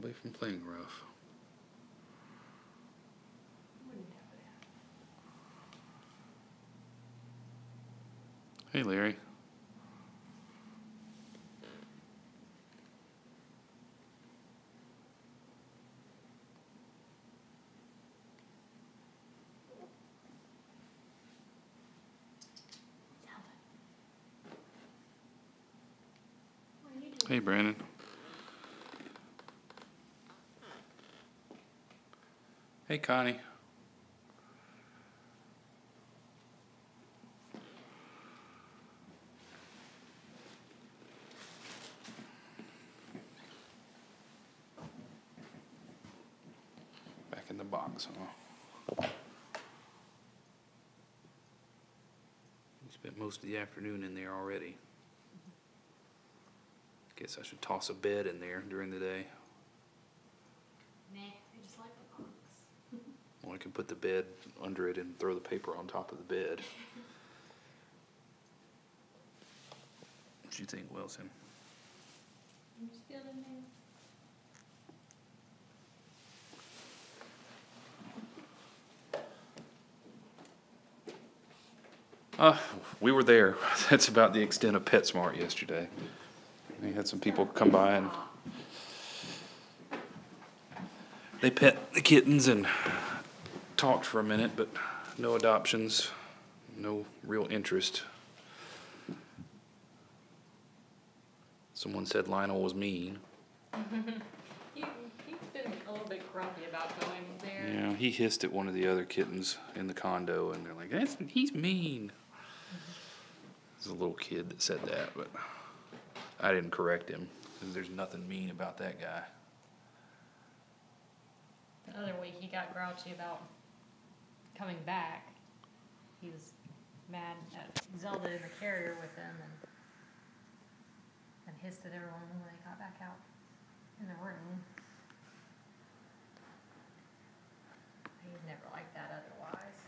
Probably from playing rough. Hey, Larry. Hey, Brandon. Hey, Connie. Back in the box, huh? You spent most of the afternoon in there already. Guess I should toss a bed in there during the day. Nah, I just like the box. Well, I can put the bed under it and throw the paper on top of the bed. What you think, Wilson? I'm just good in there. We were there. That's about the extent of PetSmart yesterday. We had some people come by and they pet the kittens and talked for a minute, but no adoptions, no real interest. Someone said Lionel was mean. He's been a little bit grumpy about going there. Yeah, he hissed at one of the other kittens in the condo, and they're like, he's mean. There's a little kid that said that, but I didn't correct him, because there's nothing mean about that guy. The other week he got grouchy about coming back. He was mad at Zelda in the carrier with him and hissed at everyone when they got back out in the room. He's never like that otherwise.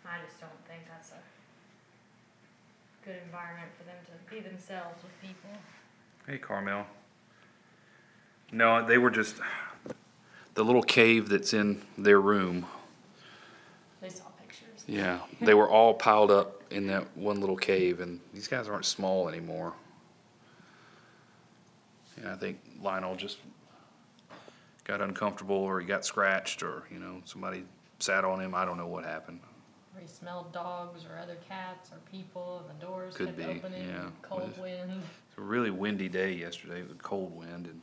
I just don't think that's a good environment for them to be themselves with people. Hey, Carmel. No, they were just the little cave that's in their room. They saw pictures. Yeah, they were all piled up in that one little cave, and these guys aren't small anymore. And I think Lionel just got uncomfortable, or he got scratched, or, you know, somebody sat on him. I don't know what happened. Or he smelled dogs or other cats or people, and the doors Could kept be, opening, yeah. cold wind. It's a really windy day yesterday. It was a cold wind, and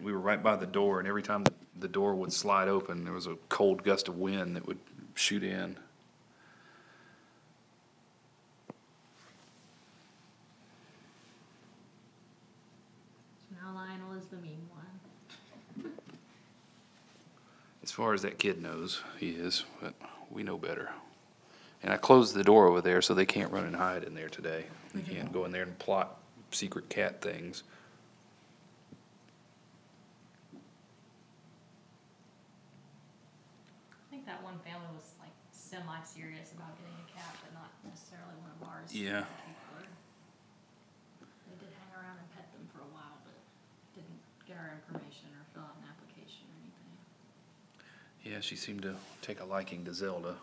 we were right by the door, and every time the door would slide open, there was a cold gust of wind that would shoot in. So now Lionel is the mean one. As far as that kid knows, he is, but we know better. And I closed the door over there so they can't run and hide in there today. They can't go in there and plot secret cat things. I think that one family was like semi-serious about getting a cat, but not necessarily one of ours. Yeah. They did hang around and pet them for a while, but didn't get our information or fill out an application or anything. Yeah, she seemed to take a liking to Zelda.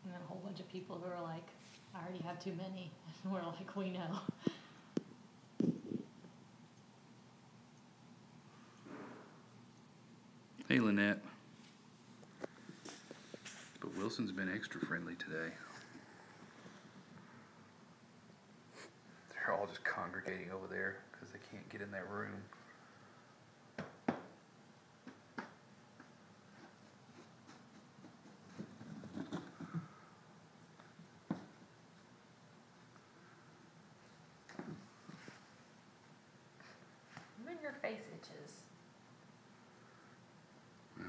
And then a whole bunch of people who are like, I already have too many. And we're like, we know. Hey, Lynette. But Wilson's been extra friendly today. They're all just congregating over there because they can't get in that room. Even your face itches. Well,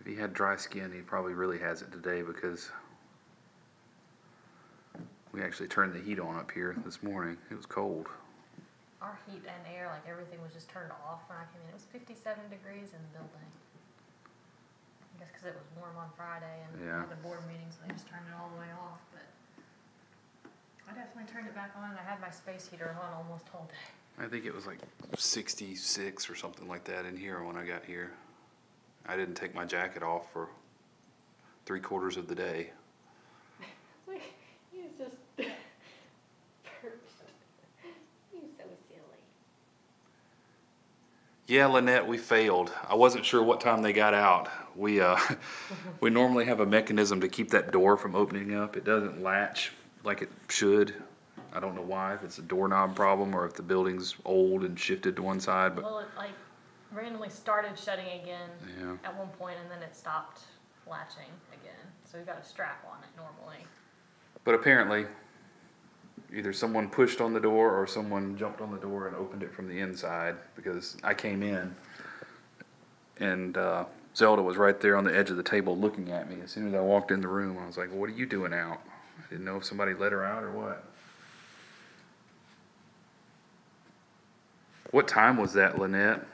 if he had dry skin, he probably really has it today, because we actually turned the heat on up here this morning. It was cold. Our heat and air, like everything was just turned off when I came in. It was 57 degrees in the building. I guess because it was warm on Friday and Yeah. the board meetings, so they just turned it all the way off. But I definitely turned it back on. I had my space heater on almost all day. I think it was like 66 or something like that in here when I got here. I didn't take my jacket off for 3/4 of the day. He's just perched. He's so silly. Yeah, Lynette, we failed. I wasn't sure what time they got out. We we normally have a mechanism to keep that door from opening up. It doesn't latch like it should. I don't know why, if it's a doorknob problem or if the building's old and shifted to one side, but Well, it like randomly started shutting again yeah. at one point, and then it stopped latching again. So we've got a strap on it normally. But apparently, either someone pushed on the door or someone jumped on the door and opened it from the inside, because I came in and Zelda was right there on the edge of the table looking at me. As soon as I walked in the room, I was like, what are you doing out? I didn't know if somebody let her out or what. What time was that, Lynette?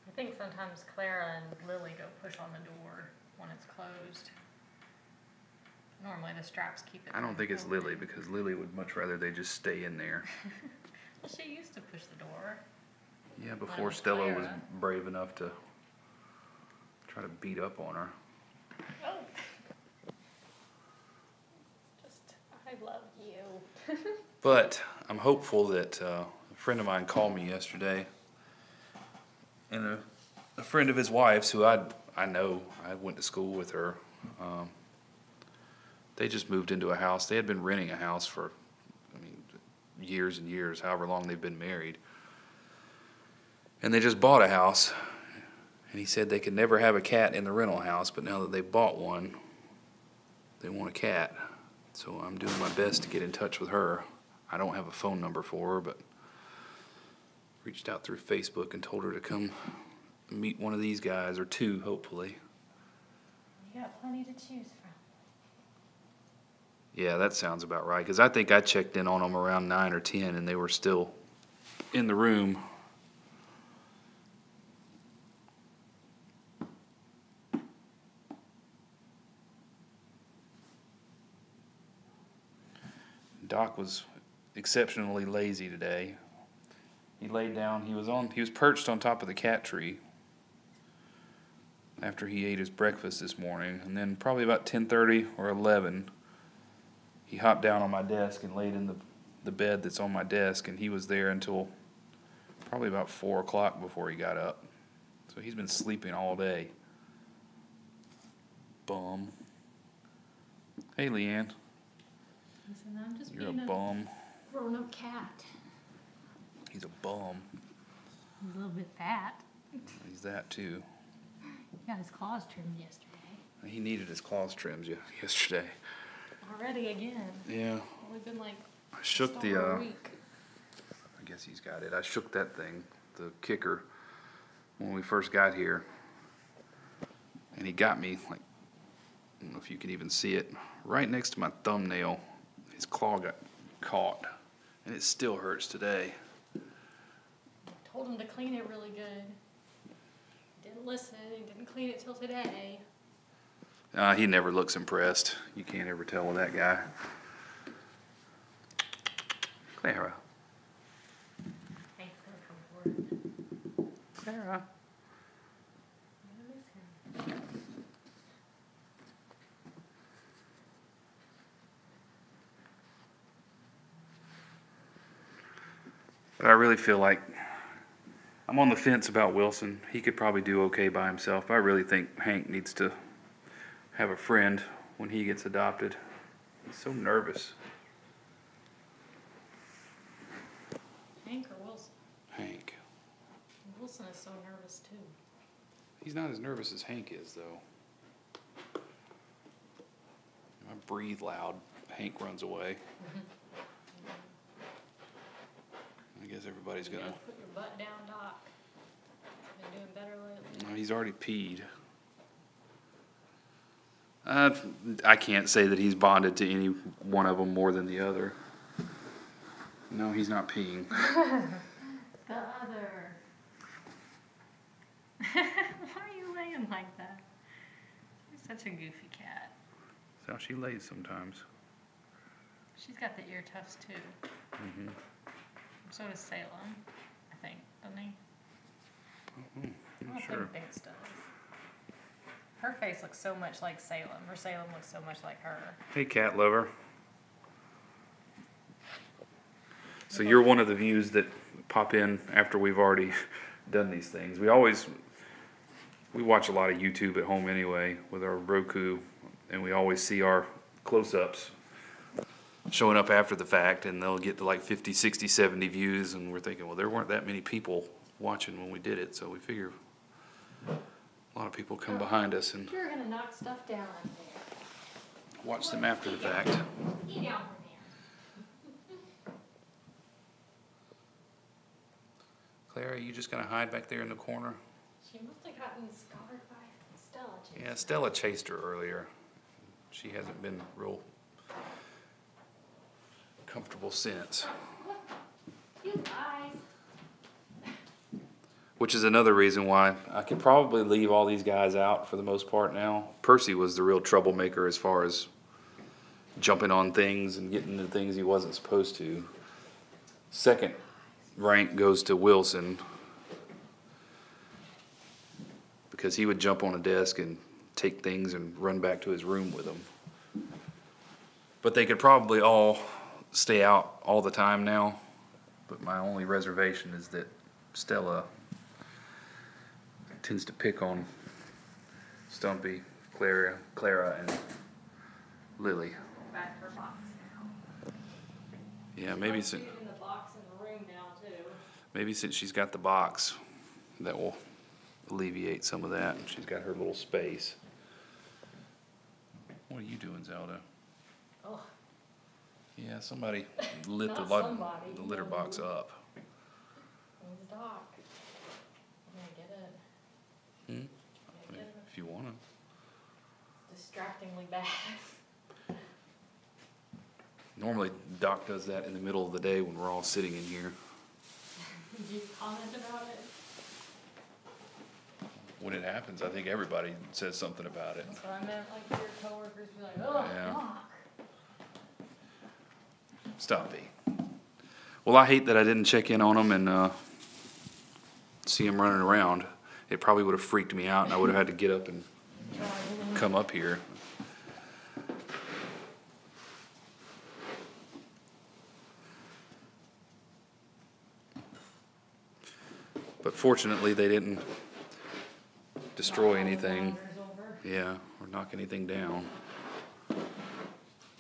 I think sometimes Clara and Lily go push on the door when it's closed. Normally the straps keep it. I don't from think it's opening. Lily, because Lily would much rather they just stay in there. Well, she used to push the door. Yeah, Mine before was Stella was Clara. brave enough to try to beat up on her. Oh. Just, I love you. But I'm hopeful that a friend of mine called me yesterday, and a friend of his wife's who I know, I went to school with her. They just moved into a house. They had been renting a house for, I mean, years and years, however long they've been married. And they just bought a house. And he said they could never have a cat in the rental house, but now that they bought one, they want a cat. So I'm doing my best to get in touch with her. I don't have a phone number for her, but reached out through Facebook and told her to come meet one of these guys, or two, hopefully. You got plenty to choose from. Yeah, that sounds about right, because I think I checked in on them around 9 or 10, and they were still in the room. Doc was exceptionally lazy today. He laid down, he was perched on top of the cat tree after he ate his breakfast this morning, and then probably about 10:30 or 11, he hopped down on my desk and laid in the bed that's on my desk, and he was there until probably about 4 o'clock before he got up. So he's been sleeping all day. Bum. Hey, Leanne. Listen, I'm just You're a being bum. grown-up cat. He's a bum. He's a little bit fat. He's that too. He got his claws trimmed yesterday. He needed his claws trimmed yesterday. Already again. Yeah. Only been like I shook just over a week. I guess he's got it. I shook that thing, the kicker, when we first got here. And he got me, like, I don't know if you can even see it, right next to my thumbnail. His claw got caught, and it still hurts today. Told him to clean it really good. Didn't listen. He didn't clean it till today. He never looks impressed. You can't ever tell with that guy. Clara. Thanks for coming forward. Clara. I'm gonna miss him. But I really feel like I'm on the fence about Wilson. He could probably do okay by himself. I really think Hank needs to have a friend when he gets adopted. He's so nervous. Hank or Wilson? Hank. Wilson is so nervous too. He's not as nervous as Hank is, though. I breathe loud. Hank runs away. I guess everybody's You gonna. gotta put your butt down, Doc. Been doing better lately. He's already peed. I can't say that he's bonded to any one of them more than the other. No, he's not peeing. The other. Why are you laying like that? You're such a goofy cat. That's how she lays sometimes. She's got the ear tufts too. Mm-hmm. So does Salem, I think, doesn't he? I'm I not don't sure. think Binks does. Her face looks so much like Salem, or Salem looks so much like her. Hey, cat lover. So you're one of the views that pop in after we've already done these things. We watch a lot of YouTube at home anyway with our Roku, and we always see our close-ups showing up after the fact, and they'll get to like 50, 60, 70 views, and we're thinking, well, there weren't that many people watching when we did it, so we figure a lot of people come behind us and You're gonna knock stuff down up there. watch them after the fact. Get down from there. Clara, are you just gonna hide back there in the corner? She must have gotten scarred by Stella. Yeah, Stella chased her earlier. She hasn't been real comfortable since. You guys. Which is another reason why I could probably leave all these guys out for the most part now. Percy was the real troublemaker as far as jumping on things and getting into things he wasn't supposed to. Second rank goes to Wilson, because he would jump on a desk and take things and run back to his room with them. But they could probably all stay out all the time now. But my only reservation is that Stella tends to pick on Stumpy, Clara, and Lily. Back to her box now. Yeah, maybe since In the box in the room now too. maybe since she's got the box, that will alleviate some of that. And she's got her little space. What are you doing, Zelda? Oh, Yeah, somebody lit Not the somebody. litter box up. there's Doc. I'm gonna get it. Hmm? I'm I gonna mean, get it. if you want to. Distractingly bad. Normally, Doc does that in the middle of the day when we're all sitting in here. Did you comment about it? When it happens, I think everybody says something about it. That's what I meant, like your coworkers be like, oh, Yeah. Doc. Stumpy. Well, I hate that I didn't check in on him and see him running around. It probably would have freaked me out, and I would have had to get up and come up here. But fortunately, they didn't destroy anything. Yeah, or knock anything down.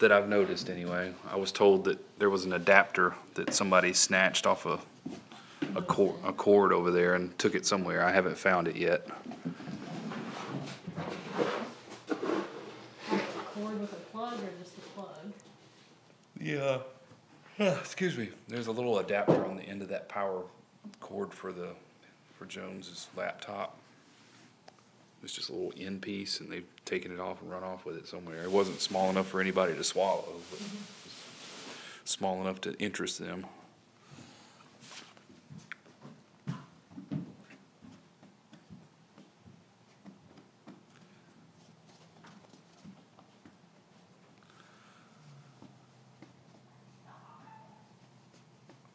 That I've noticed anyway. I was told that there was an adapter that somebody snatched off a cord over there and took it somewhere. I haven't found it yet. A cord with a plug or just a plug? Yeah. Excuse me. There's a little adapter on the end of that power cord for Jones's laptop. It's just a little end piece, and they've taken it off and run off with it somewhere. It wasn't small enough for anybody to swallow, but small enough to interest them.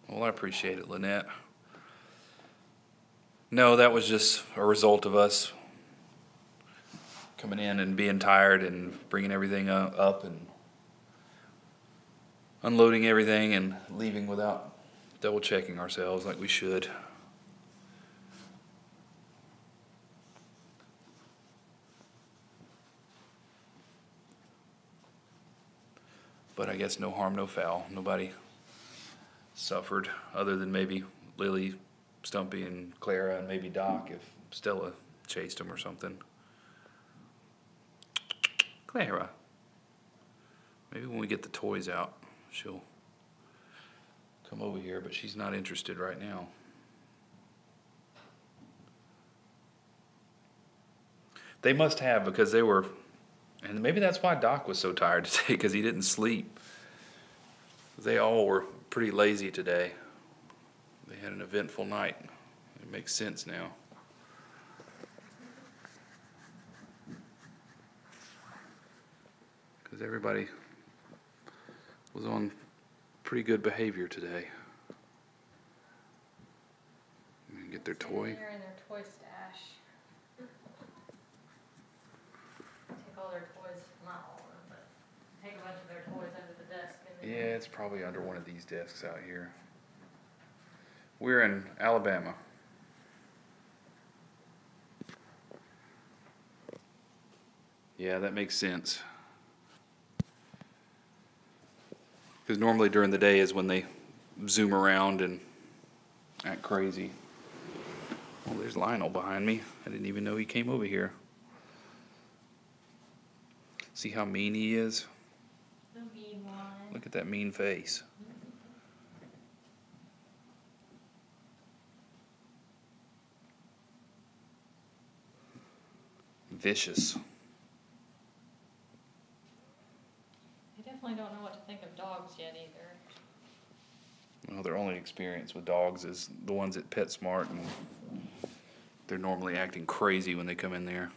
Well, I appreciate it, Lynette. No, that was just a result of us coming in and being tired and bringing everything up and unloading everything and leaving without double checking ourselves like we should. But I guess no harm, no foul. Nobody suffered other than maybe Lily, Stumpy, and Clara, and maybe Doc if Stella chased him or something. Clara. Maybe when we get the toys out, she'll come over here, but she's not interested right now. They must have, because they were, and maybe that's why Doc was so tired today, because he didn't sleep. They all were pretty lazy today. They had an eventful night. It makes sense now. because everybody was on pretty good behavior today. Get their toy. They're in their toy stash. Take all their toys, not all of them, but take a bunch of their toys under the desk. And Yeah, it's probably under one of these desks out here. We're in Alabama. Yeah, that makes sense. Because normally during the day is when they zoom around and act crazy. Oh, there's Lionel behind me. I didn't even know he came over here. See how mean he is? The mean one. Look at that mean face. Vicious. I definitely don't know what to think of dogs yet either. Well, their only experience with dogs is the ones at PetSmart, and they're normally acting crazy when they come in there.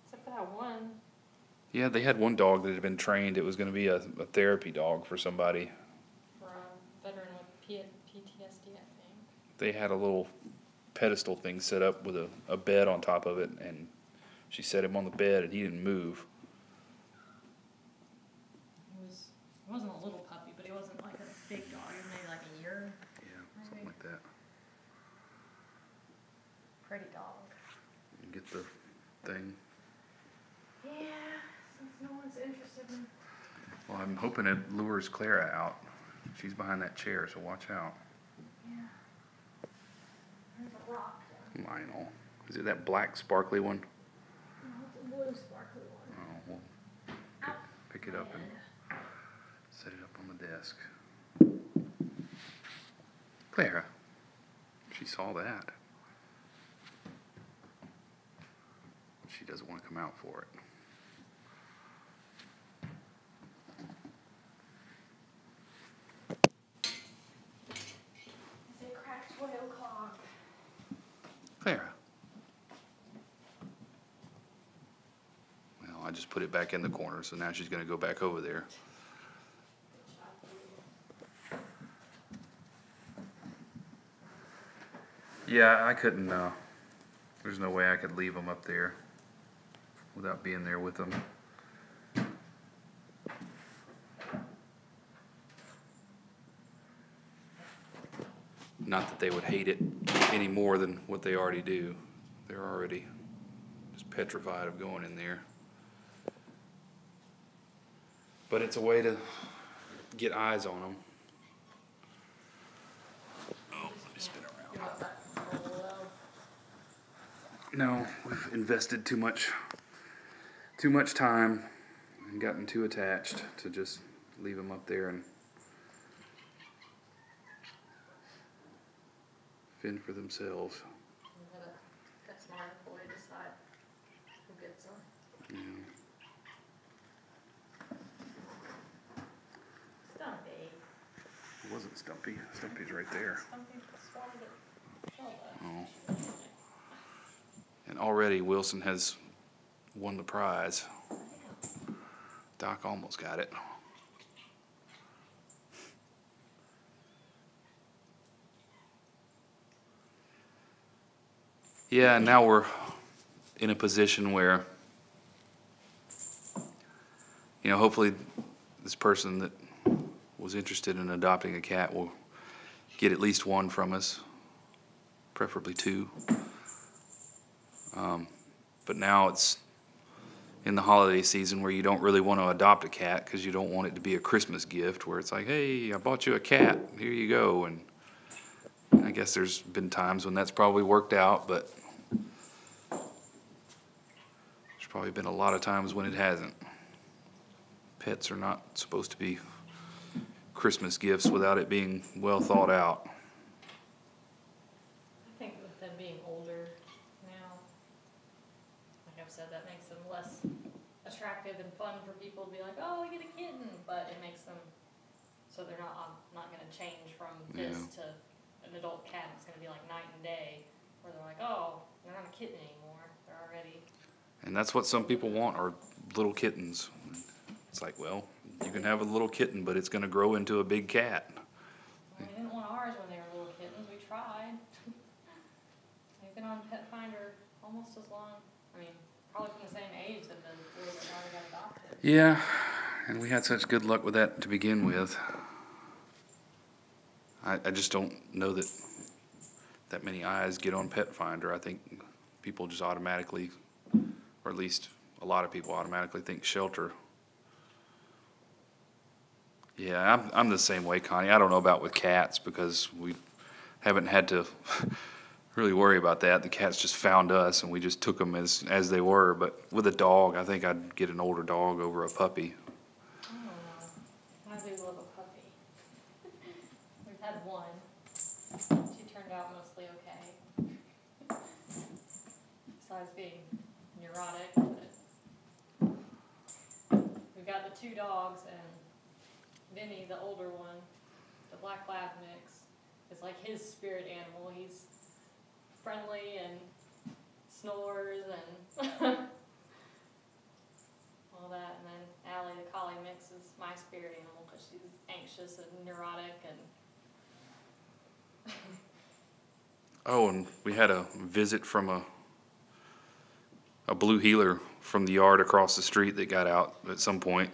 Except for that one. Yeah, they had one dog that had been trained. It was going to be a therapy dog for somebody. For a veteran with PTSD, I think. They had a little pedestal thing set up with a bed on top of it, and she set him on the bed, and he didn't move. He wasn't a little puppy, but he wasn't like a big dog. He was maybe like a year. Yeah, something like that. Pretty dog. You get the thing. Yeah, since no one's interested in. Well, I'm hoping it lures Clara out. She's behind that chair, so watch out. Yeah. There's a rock down. Lionel. Is it that black sparkly one? No, it's a blue sparkly one. Oh, well, pick it up and set it up on the desk. Clara. She saw that. She doesn't want to come out for it. It's a cracked 12 o'clock. Clara. Well, I just put it back in the corner, so now she's going to go back over there. Yeah, I couldn't, there's no way I could leave them up there without being there with them. Not that they would hate it any more than what they already do. They're already just petrified of going in there. But it's a way to get eyes on them. Oh, let me spin around. You want that solo? No, we've invested too much time and gotten too attached to just leave them up there and fend for themselves. I'm gonna get smart before we decide who gets them. Yeah. Stumpy. It wasn't Stumpy. Stumpy's right there. Stumpy swallowed it. Oh. And already Wilson has won the prize. Doc almost got it. Yeah, and now we're in a position where, hopefully this person that was interested in adopting a cat will get at least one from us, preferably two. But now it's in the holiday season where you don't really want to adopt a cat because you don't want it to be a Christmas gift where it's like, hey, I bought you a cat, here you go. And I guess there's been times when that's probably worked out, but there's probably been a lot of times when it hasn't. Pets are not supposed to be Christmas gifts without it being well thought out. I think with them being older now, like I've said, that makes them less attractive and fun for people to be like, oh, we get a kitten, but it makes them so they're not going to change from this to an adult cat. It's going to be like night and day, where they're like, oh, they're not a kitten anymore. They're already. And that's what some people want, are little kittens. It's It's like, well, you can have a little kitten, but it's gonna grow into a big cat. Well, we didn't want ours when they were little kittens. We tried. They've been on Pet Finder almost as long. I mean, probably from the same age that the little that already got adopted. Yeah, and we had such good luck with that to begin with. I just don't know that many eyes get on Pet Finder. I think people just automatically, or at least a lot of people automatically think shelter. Yeah, I'm the same way, Connie. I don't know about with cats because we haven't had to really worry about that. The cats just found us and we just took them as they were. But with a dog, I think I'd get an older dog over a puppy. I don't know. I do love a puppy. We've had one. She turned out mostly okay. Besides being neurotic. But we've got the two dogs, and Vinny, the older one, the black lab mix, is like his spirit animal. He's friendly and snores and all that. And then Allie, the collie mix, is my spirit animal because she's anxious and neurotic and Oh, and we had a visit from a blue heeler from the yard across the street that got out at some point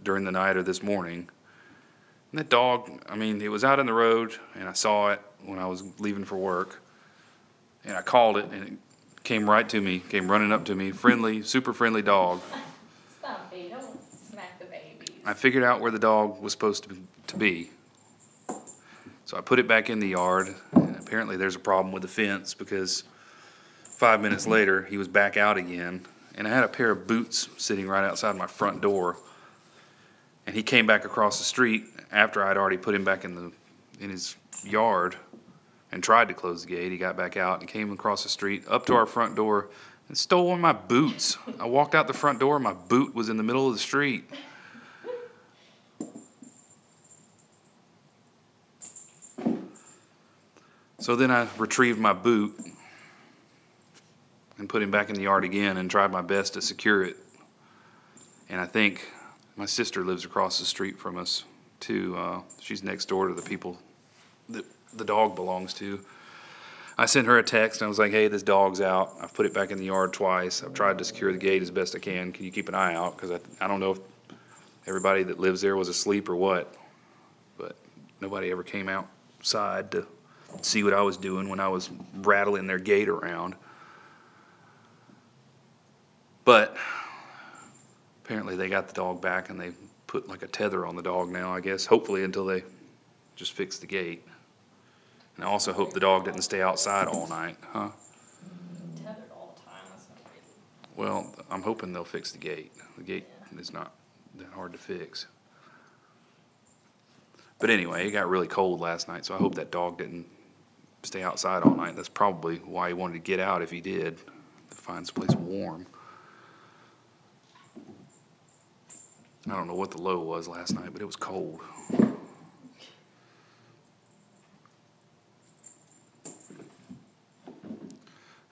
during the night or this morning. And that dog, I mean, it was out in the road, and I saw it when I was leaving for work. And I called it, and it came right to me, came running up to me, friendly, super friendly dog. stop, baby, don't smack the babies. I figured out where the dog was supposed to be. So I put it back in the yard, and apparently there's a problem with the fence because 5 minutes later, he was back out again. And I had a pair of boots sitting right outside my front door. And he came back across the street after I'd already put him back in his yard and tried to close the gate. He got back out and came across the street up to our front door and stole one of my boots. I walked out the front door, my boot was in the middle of the street. So then I retrieved my boot and put him back in the yard again and tried my best to secure it. And I think my sister lives across the street from us too. She's next door to the people that the dog belongs to. I sent her a text and I was like, hey, this dog's out. I've put it back in the yard twice. I've tried to secure the gate as best I can. Can you keep an eye out? Because I don't know if everybody that lives there was asleep or what. But nobody ever came outside to see what I was doing when I was rattling their gate around. But apparently they got the dog back and they put like a tether on the dog now, I guess, hopefully until they just fix the gate. And I also hope the dog didn't stay outside all night, huh? Tethered all the time, that's not crazy. Well, I'm hoping they'll fix the gate. The gate is not that hard to fix. But anyway, it got really cold last night, so I hope that dog didn't stay outside all night. That's probably why he wanted to get out if he did, to find someplace warm. I don't know what the low was last night, but it was cold.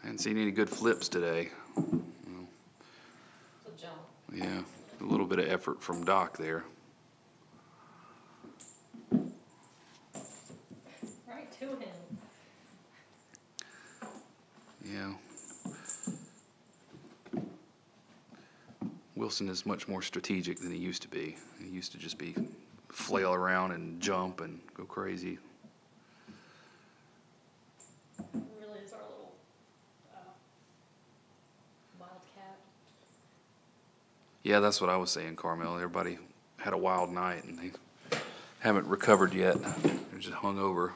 I hadn't seen any good flips today. It's a jump. Yeah, a little bit of effort from Doc there. Right to him. Yeah. Wilson is much more strategic than he used to be. He used to just be flail around and jump and go crazy. He really is our little wildcat. Yeah, that's what I was saying, Carmel. Everybody had a wild night and they haven't recovered yet. They're just hung over.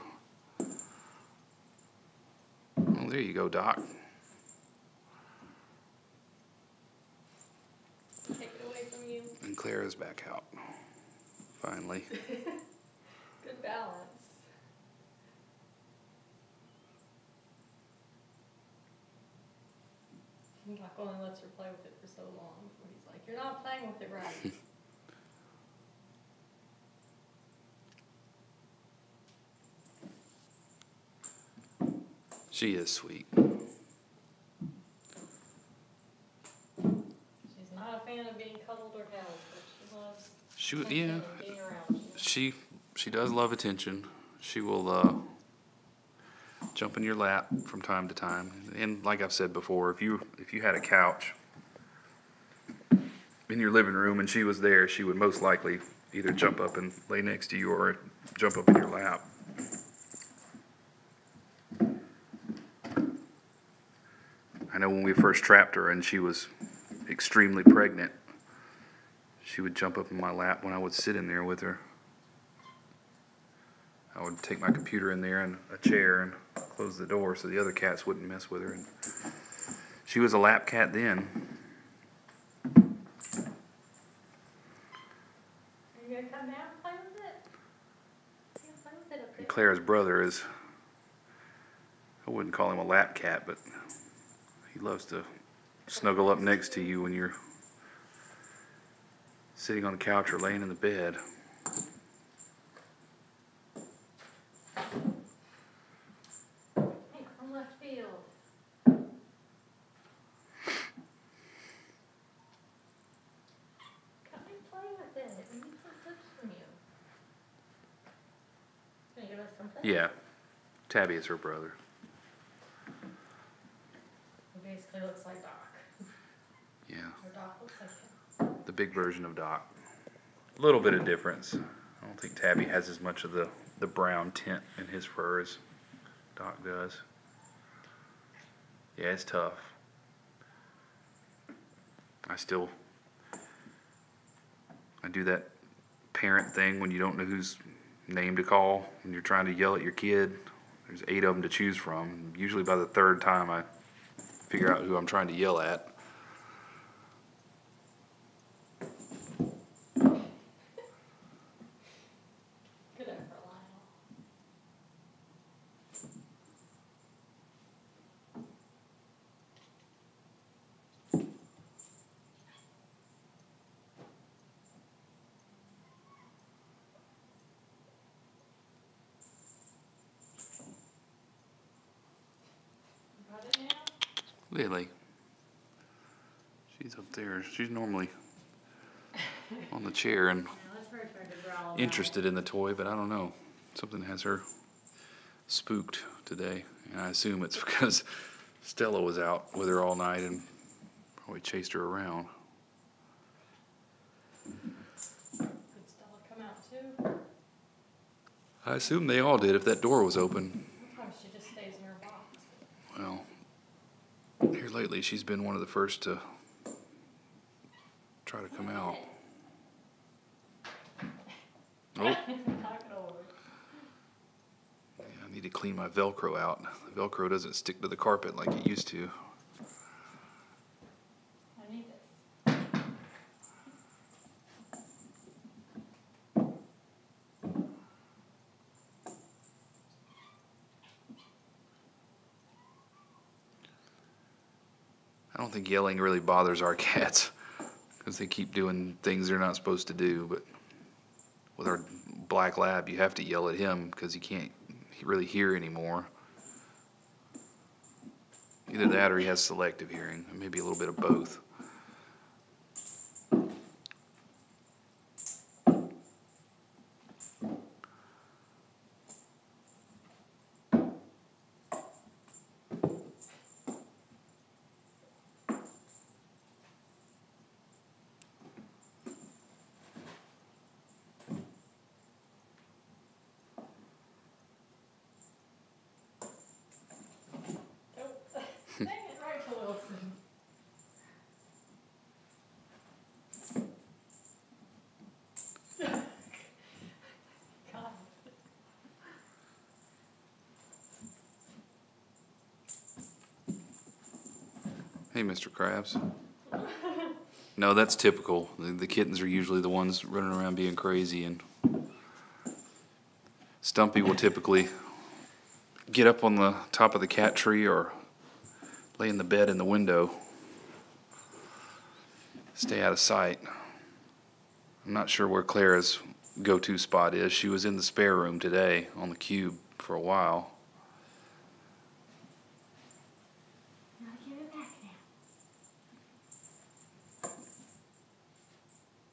Well, there you go, Doc. Take it away from you. And Clara's back out, finally. Good balance. Doc only lets her play with it for so long before he's like, you're not playing with it right. She is sweet. She's not a fan of being cuddled or held, but she loves She, attention yeah, and being around you. she does love attention. She will jump in your lap from time to time. And like I've said before, if you had a couch in your living room and she was there, she would most likely either jump up and lay next to you or jump up in your lap. I know when we first trapped her and she was extremely pregnant, she would jump up in my lap when I would sit in there with her. I would take my computer in there and a chair and close the door so the other cats wouldn't mess with her. And she was a lap cat then. Are you gonna come down and play with it? You gonna play with it up there? And Clara's brother is, I wouldn't call him a lap cat, but he loves to snuggle up next to you when you're sitting on the couch or laying in the bed. Hey, from left field. Come and play with it. We need some tips from you. Can you give us some tips? Yeah, Tabby is her brother. He basically looks like Doc. Yeah, Or Doc looks like him. the big version of Doc. A little bit of difference. I don't think Tabby has as much of the brown tint in his fur as Doc does. Yeah, it's tough. I do that parent thing when you don't know whose name to call, when you're trying to yell at your kid. There's 8 of them to choose from. Usually by the 3rd time I figure out who I'm trying to yell at. Good effort, Lionel. You got it now? Lily. She's up there. She's normally on the chair and Yeah, let's try to growl about interested in the toy, but I don't know. Something has her spooked today, and I assume it's because Stella was out with her all night and probably chased her around. Could Stella come out too? I assume they all did if that door was open. Sometimes she just stays in her box. Well, here lately she's been one of the first to try to come out. Oh, Knock it over. yeah, I need to clean my Velcro out. The Velcro doesn't stick to the carpet like it used to. I need this. I don't think yelling really bothers our cats because they keep doing things they're not supposed to do, but with our black lab you have to yell at him because he can't really hear anymore. Either that or he has selective hearing, maybe a little bit of both. Dang it, Rachel Wilson. God. Hey, Mr. Krabs. No, that's typical. The kittens are usually the ones running around being crazy, and Stumpy will typically get up on the top of the cat tree or lay in the bed in the window, stay out of sight. I'm not sure where Clara's go-to spot is. She was in the spare room today on the cube for a while. Now give it back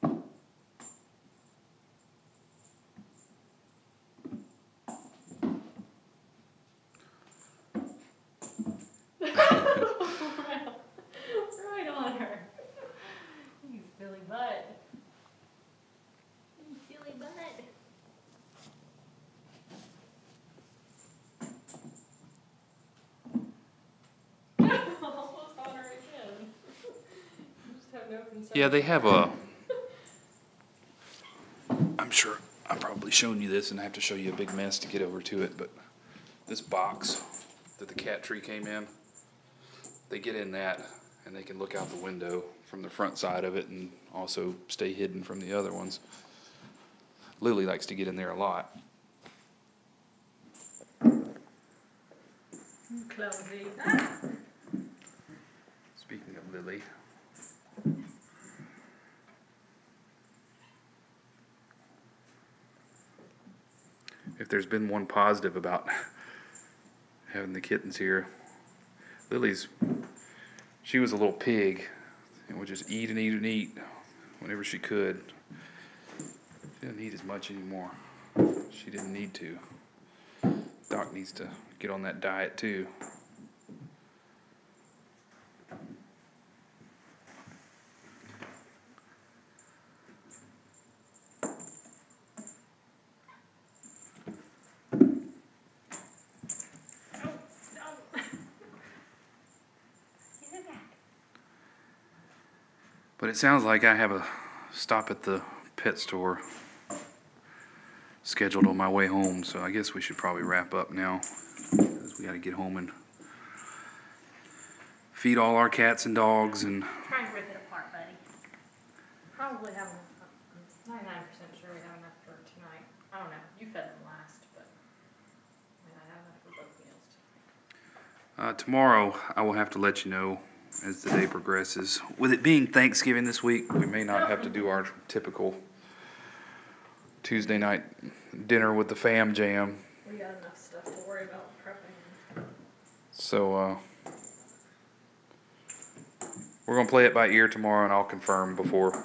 now. have no concern. Yeah, they have a, I'm sure I've probably shown you this and I have to show you a big mess to get over to it, but this box that the cat tree came in, they get in that and they can look out the window from the front side of it and also stay hidden from the other ones. Lily likes to get in there a lot. Clumsy. Speaking of Lily, if there's been one positive about having the kittens here, she was a little pig and would just eat and eat and eat whenever she could. She doesn't eat as much anymore. She didn't need to. Doc needs to get on that diet too. But it sounds like I have a stop at the pet store scheduled on my way home, so I guess we should probably wrap up now, because we got to get home and feed all our cats and dogs. And Try and rip it apart, buddy. Probably have enough. I'm 99% sure we have enough for tonight. I don't know. You fed them last, but I have enough for both meals tonight. Tomorrow, I will have to let you know as the day progresses. With it being Thanksgiving this week, we may not have to do our typical Tuesday night dinner with the fam jam. We got enough stuff to worry about prepping. So, we're going to play it by ear tomorrow, and I'll confirm before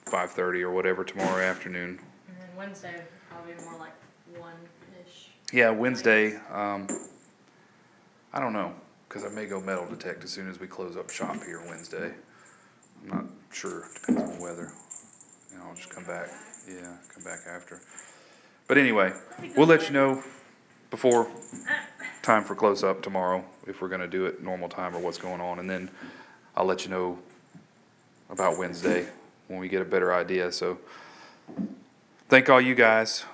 5:30 or whatever tomorrow afternoon. And then Wednesday, probably more like 1-ish. Yeah, Wednesday, I don't know, because I may go metal detect as soon as we close up shop here Wednesday. I'm not sure, depends on the weather. And I'll just come back. Yeah, come back after. But anyway, we'll let you know before time for close up tomorrow if we're going to do it normal time or what's going on. And then I'll let you know about Wednesday when we get a better idea. So thank all you guys.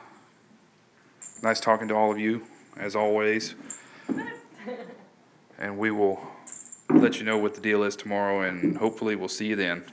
Nice talking to all of you, as always. And we will let you know what the deal is tomorrow, and hopefully we'll see you then.